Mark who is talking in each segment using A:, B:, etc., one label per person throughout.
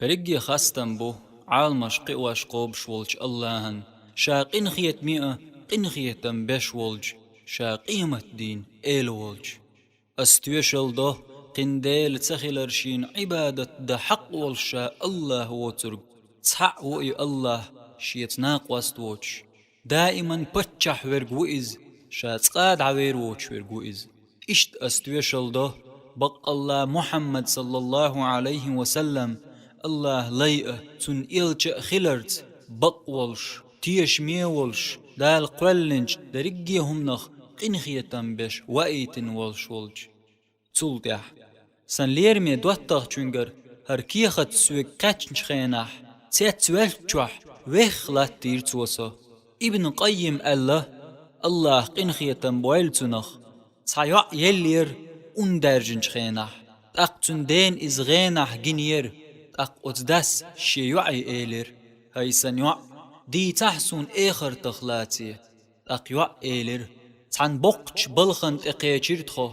A: رجي خاستن بو عالمش قواش قوب شولج اللهن شاقين خيت مئة قنخيتن بش ولج شاقيمة دين إيل ولج استوشل ده قنديل تسخيلرشين عبادة ده حق والشا الله وترق تحق وإي الله شيتناق واستوش دائما بتشح ورق وإز شاتقاد عوير ووش ورق وإز إشت استوشل ده بق الله محمد صلى الله عليه وسلم الله ليئة تن إلج خلرت بق والش تيش مي والش دال قولنج درقيهم نخ قنخيتن بش وإيتن والش ولج تولتح سن ليرمي دوتاخ چونگر هر کیخت سوی قچنش خینح تيت سوالچوح ويخلات تيرتوسا ابن قيم الله قنخيتن بويلتنخ تسايع يلير اندرجنش خينح تاقتن دين از غينح جنير تاق اتدس شيوعي ايلر هايسن يوع دي تحسون اخر تخلاتي تاق يوع ايلر تان بوقش بلخنت اقيچيرتخو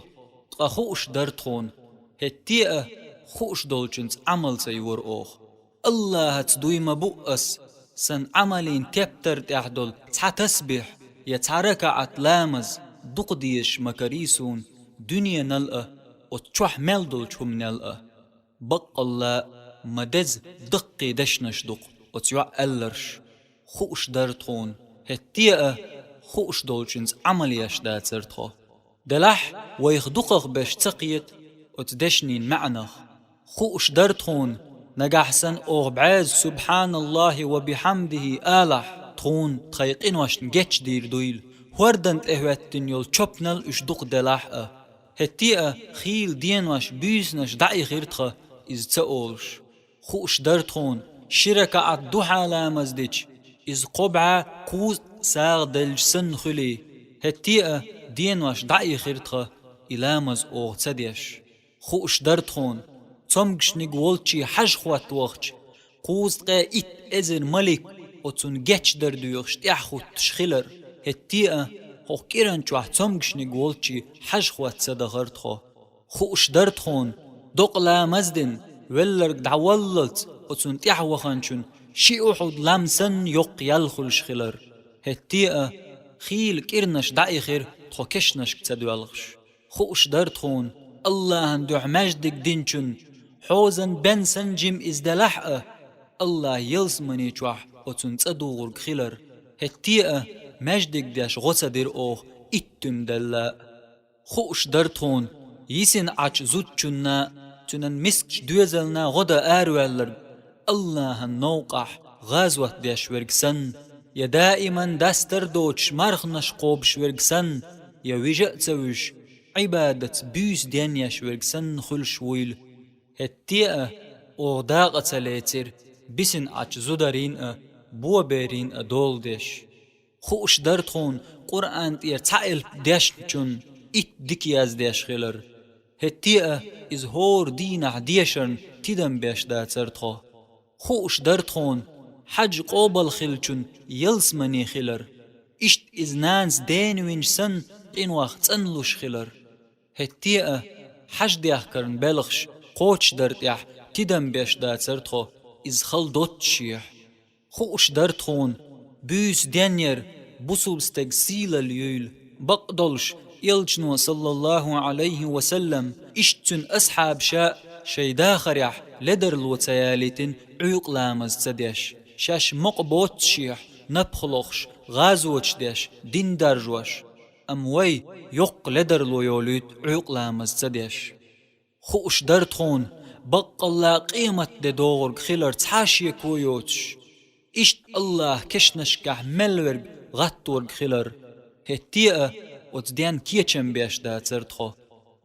A: تقخوش درتخون هتيئة خوش دولچنس عمل سيور اوخ الله تدوي مبؤس سن عملين تبتر تحدل تسبح يتحركعت لامز دقديش مكاريسون دنيا نلقى وتشوح ملدلچهم نلقى بق الله مدز دقي دشنش دق وتيوع ألرش خوش درتخون هتيئة خوش دولچنس عمليش داترتخو دلح ويخدقخ باش تقيت وتدشنين معنخ خوش درتخون نجحسن بعز سبحان الله وبحمده آلح تخون تخيقين واش نجتش دير دويل وردن تهوتن يول چوبنل اشدق دلح هتيئة خيل دين واش بيسنش دعي خيرتخ إز تقولش خوش درتخون شركة عدوحة لامزدج إز قبعة قوز ساغ دلج سن خلي هتيئة دين واش دعي خيرتخ إلامز أوغ تديش خوش درتخون تمگش نگولچی حج خوات وقت قوز قا إت إزن ملك وتون جتش دردويخش تيحخو تشخيلر هتيئة هو كيران چوح تمگش نگولچی حج خوات صدغرتخو خوش درتخون دقلا مزدن ولرق دعولت وتون تيحوخانچون شي أحد لامسن يق يلخل شخيلر هتيئة خيل كيرنش دعي خير تخو كشنش كتدوالغش خوش درتخون الله اندوح مجدك دينچون حوزن بنسن جيم ازدلحقه الله يلسمني چوح وتون تصدوغر خيلر هتيئة مجدك داش غصة دير اوخ اتن دلا خوش درتخون يسن عج زوتچونا تنن مسكش دوزلنا غدا آروالر الله النوقح غازوة داش ورقسن يا دائما داستر دوش مرخنش قوبش ورقسن يا ويجأ تسوش عبادة بيس دينياش ورقسن خلش ويل هتيئة أغداقة ليتر بسن عج زودارين بو بيرين دول ديش خوش درتخون قرآن تير تعيل ديش چون ات ديكياز ديش خيلر هتيئة إز هور دينح ديشن تيدن بيش داترتخو خوش درتخون حج قوبل خيلچون يلسمني خيلر اشت إز نانس دينوينش سن قين وقت سنلوش خيلر هتيئة حج ديح كرن بلغش قوش درتيح تيدن بيش داترتخو إز خل دوتشيح خوش درتخون بيس دينير بوسوبستك سيلا اليول بقدلش يلجنو صلى الله عليه وسلم اشتن أصحاب شاء شيدا خريح لدر الوتياليتن عيق لامز تديش شاش مقبوت شيح نبخلوخش غازوش ديش دين درجوش أموي يق لدر الويوليت عيق لامز تديش خوش درتخون بق الله قيمة دور خيلر تحاشي كويوتش اشت الله كشنشكح ملورگ غطورگ خيلر هتيئة وتدين كيچم بيش داترتخو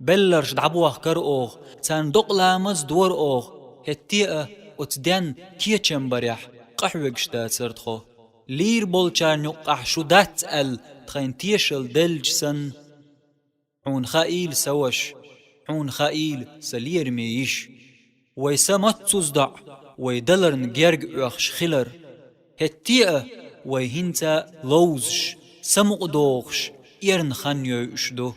A: بلرش دعبوه كر اوغ تان دقلامز دور اوغ هتيئة وتدين كيچم بريح قحوگش داترتخو لير بولچار نقح شدات تخين تيشل دلج سن عون خائيل سوش عون خائيل سلير ميش ويسمت تصدع ويدلر نجرج اخش خلر هتيئة ويهنتا لوزش سمق دوغش إرن خانيو اشدو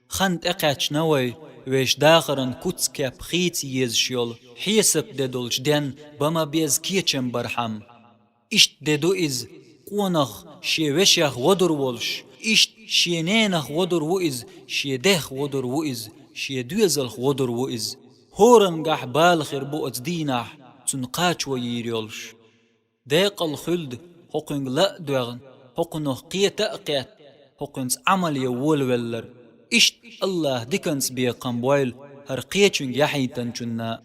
A: خانت اقاتش نوي ويش داخرن كوتس كاب خيت يزشيول حيسب ددولش دين بما بيز كيچم برحم إشت ددو إز قونخ شي وشيخ ودر ولش إشت شينينخ ودر وإز شي دخ ودر وإز شي دوزلخ ودر وإز هورن قح بالخير بو دينح تنقاچ ويريولش ديق الخلد حقن لا دوغن حقنخ قيتا قيت حقنس عمل يول ولر إشت الله ديكنس بيقام بويل هر قيچن يحيتن چنا